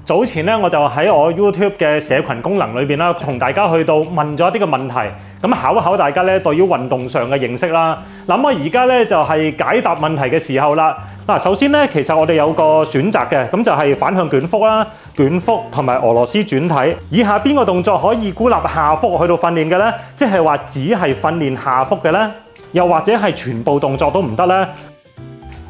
早前咧，我就喺我 YouTube 嘅社群功能裏邊啦，同大家去到問咗一啲嘅問題，咁考一考大家咧對於運動上嘅認識啦。嗱，我而家咧就係解答問題嘅時候啦。嗱，首先咧，其實我哋有個選擇嘅，咁就係反向捲腹啦、捲腹同埋俄羅斯轉體。以下邊個動作可以孤立下腹去到訓練嘅咧？即係話只係訓練下腹嘅咧，又或者係全部動作都唔得咧？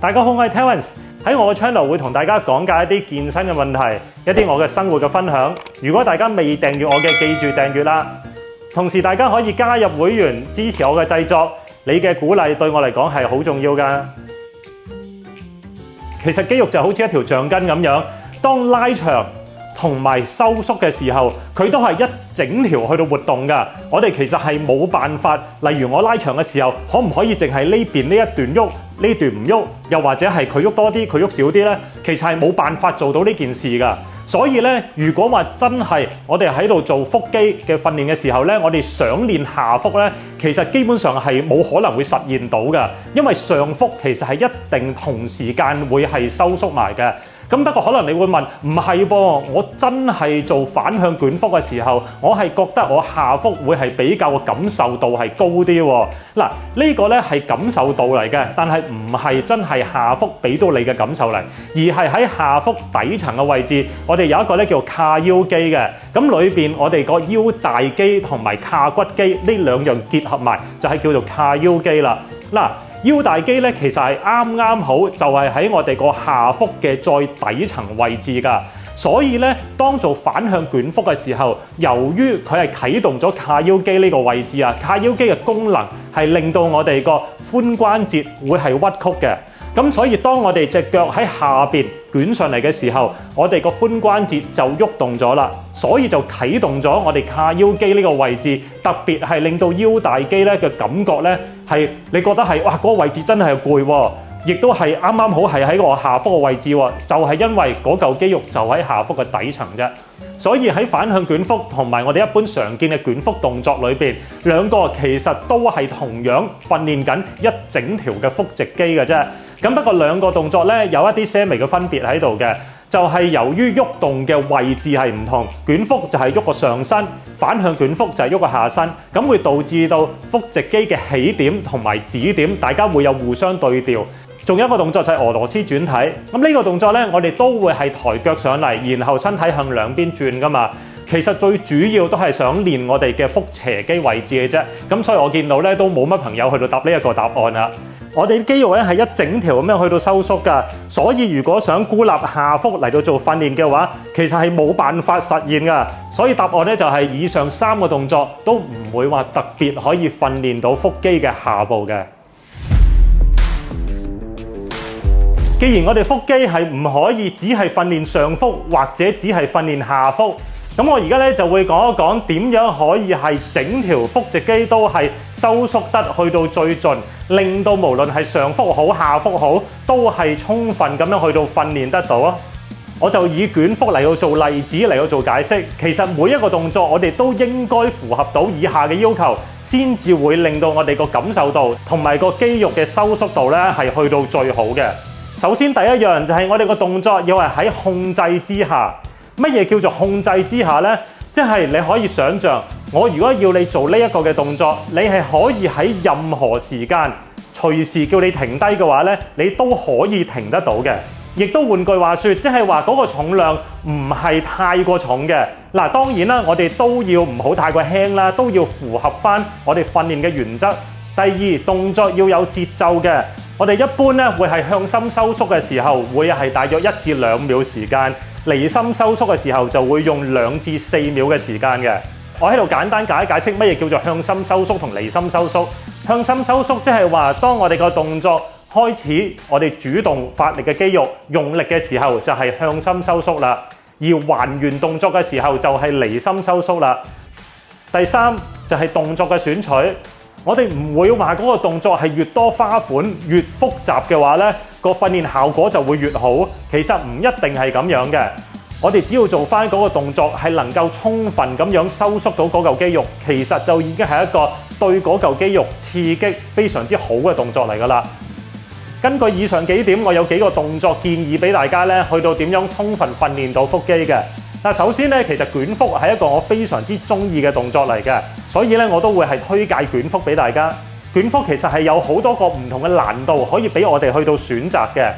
大家好，我係 Terence。喺我嘅 channel 會同大家講解一啲健身嘅問題，一啲我嘅生活嘅分享。如果大家未訂閱我嘅，記住訂閱啦。同時大家可以加入會員支持我嘅製作，你嘅鼓勵對我嚟講係好重要㗎。其實肌肉就好似一條橡筋咁樣，當拉長同埋收縮嘅時候，佢都係一整條去到活動㗎。我哋其實係冇辦法，例如我拉長嘅時候，可唔可以淨係呢邊呢一段喐，呢段唔喐，又或者係佢喐多啲，佢喐少啲呢？其實係冇辦法做到呢件事㗎。所以咧，如果話真係我哋喺度做腹肌嘅訓練嘅時候咧，我哋想練下腹咧，其實基本上係冇可能會實現到㗎，因為上腹其實係一定同時間會係收縮埋嘅。咁不過可能你會問，唔係噃，我真係做反向捲腹嘅時候，我係覺得我下腹會係比較感受度係高啲喎。嗱，呢個咧係感受度嚟嘅，但係唔係真係下腹俾到你嘅感受嚟，而係喺下腹底層嘅位置，我哋有一個咧叫髂腰肌嘅。咁裏邊我哋個腰大肌同埋髂骨肌呢兩樣結合埋，就係叫做髂腰肌啦。嗱，腰大肌咧，其實係啱啱好，就係喺我哋個下腹嘅再底層位置㗎。所以咧，當做反向捲腹嘅時候，由於佢係啟動咗髂腰肌呢個位置啊，髂腰肌嘅功能係令到我哋個髖關節會係屈曲嘅。咁所以當我哋隻腳喺下邊捲上嚟嘅時候，我哋個髖關節就喐動咗啦，所以就啟動咗我哋髂腰肌呢個位置，特別係令到腰大肌咧嘅感覺咧係你覺得係哇，嗰個位置真係攰喎，亦都係啱啱好係喺我下腹嘅位置喎，就係因為嗰嚿肌肉就喺下腹嘅底層啫。所以喺反向捲腹同埋我哋一般常見嘅捲腹動作裏邊，兩個其實都係同樣訓練緊一整條嘅腹直肌嘅啫。咁不過兩個動作咧有一啲些微嘅分別喺度嘅，就係由於喐動嘅位置係唔同，捲腹就係喐個上身，反向捲腹就係喐個下身，咁會導致到腹直肌嘅起點同埋止點，大家會有互相對調。仲有一個動作就係俄羅斯轉體，咁呢個動作咧，我哋都會係抬腳上嚟，然後身體向兩邊轉噶嘛。其實最主要都係想練我哋嘅腹斜肌位置嘅啫。咁所以我見到咧都冇乜朋友去到答呢一個答案啦。我哋肌肉咧係一整條咁樣去到收縮㗎，所以如果想孤立下腹嚟到做訓練嘅話，其實係冇辦法實現㗎。所以答案咧就係以上三個動作都唔會話特別可以訓練到腹肌嘅下部嘅。既然我哋腹肌係唔可以只係訓練上腹或者只係訓練下腹，咁我而家咧就會講一講點樣可以係整條腹直肌都係收縮得去到最盡，令到無論係上腹好下腹好，都係充分咁樣去到訓練得到啊！我就以捲腹嚟到做例子嚟到做解釋。其實每一個動作我哋都應該符合到以下嘅要求，先至會令到我哋個感受度同埋個肌肉嘅收縮度咧係去到最好嘅。首先第一樣就係我哋個動作要係喺控制之下。乜嘢叫做控制之下呢？即係你可以想像，我如果要你做呢一個嘅動作，你係可以喺任何時間隨時叫你停低嘅話呢，你都可以停得到嘅。亦都換句話說，即係話嗰個重量唔係太過重嘅。嗱，當然啦，我哋都要唔好太過輕啦，都要符合翻我哋訓練嘅原則。第二，動作要有節奏嘅。我哋一般咧會係向心收縮嘅時候，會係大約1至2秒時間；離心收縮嘅時候就會用2至4秒嘅時間嘅。我喺度簡單解釋乜嘢叫做向心收縮同離心收縮。向心收縮即係話，當我哋個動作開始，我哋主動發力嘅肌肉用力嘅時候，就係向心收縮啦；而還原動作嘅時候，就係離心收縮啦。第三就係動作嘅選取。我哋唔會話嗰個動作係越多花款越複雜嘅話呢個訓練效果就會越好。其實唔一定係咁樣嘅。我哋只要做翻嗰個動作係能夠充分咁樣收縮到嗰嚿肌肉，其實就已經係一個對嗰嚿肌肉刺激非常之好嘅動作嚟㗎啦。根據以上幾點，我有幾個動作建議俾大家咧，去到點樣充分訓練到腹肌嘅。嗱，首先咧，其實捲腹係一個我非常之中意嘅動作嚟嘅，所以咧我都會係推介捲腹俾大家。捲腹其實係有好多個唔同嘅難度可以俾我哋去到選擇嘅。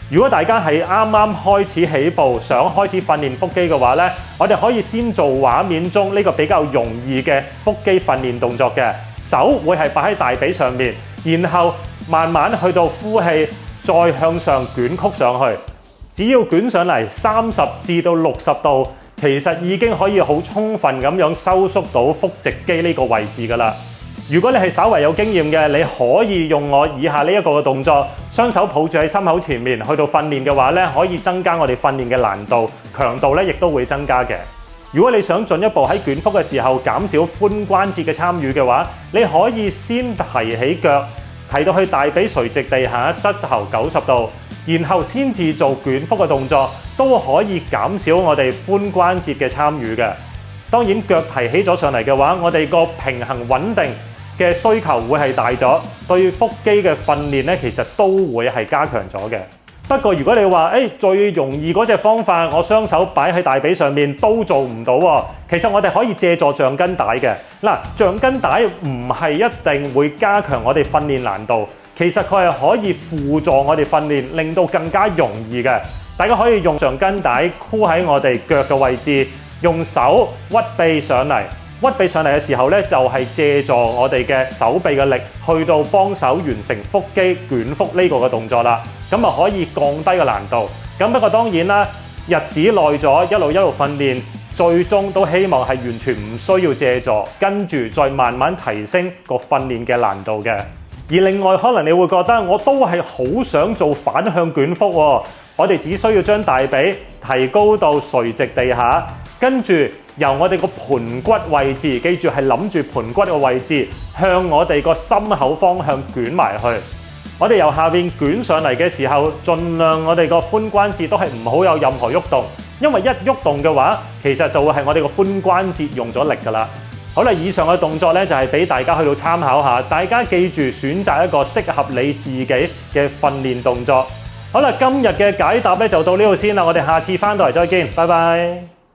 如果大家係啱啱開始起步，想開始訓練腹肌嘅話咧，我哋可以先做畫面中呢個比較容易嘅腹肌訓練動作嘅。手會係擺喺大髀上面，然後慢慢去到呼氣，再向上捲曲上去。只要捲上嚟30至到60度，其實已經可以好充分咁樣收縮到腹直肌呢個位置㗎啦。如果你係稍為有經驗嘅，你可以用我以下呢一個嘅動作，雙手抱住喺心口前面去到訓練嘅話咧，可以增加我哋訓練嘅難度，強度咧亦都會增加嘅。如果你想進一步喺捲腹嘅時候減少髖關節嘅參與嘅話，你可以先提起腳，提到去大髀垂直地下，膝頭90度，然後先至做捲腹嘅動作，都可以減少我哋髖關節嘅參與嘅。當然腳提起咗上嚟嘅話，我哋個平衡穩定嘅需求會係大咗，對腹肌嘅訓練咧，其實都會係加強咗嘅。不過如果你話最容易嗰隻方法，我雙手擺喺大髀上面都做唔到喎，其實我哋可以借助橡筋帶嘅。嗱，橡筋帶唔係一定會加強我哋訓練難度，其實佢係可以輔助我哋訓練，令到更加容易嘅。大家可以用橡筋帶箍喺我哋腳嘅位置，用手屈臂上嚟。屈臂上嚟嘅時候咧，就係借助我哋嘅手臂嘅力，去到幫手完成腹肌捲腹呢個嘅動作啦。咁啊可以降低個難度。咁不過當然啦，日子耐咗，一路訓練，最終都希望係完全唔需要借助，跟住再慢慢提升個訓練嘅難度嘅。而另外可能你會覺得我都係好想做反向捲腹喎，我哋只需要將大髀提高到垂直地下，跟住由我哋個盤骨位置，記住係諗住盤骨嘅位置，向我哋個心口方向捲埋去。我哋由下邊捲上嚟嘅時候，盡量我哋個髖關節都係唔好有任何喐動，因為一喐動嘅話，其實就會係我哋個髖關節用咗力㗎啦。好啦，以上嘅動作咧就係俾大家去到參考下，大家記住選擇一個適合你自己嘅訓練動作。好啦，今日嘅解答咧就到呢度先啦，我哋下次翻到嚟再見，拜拜。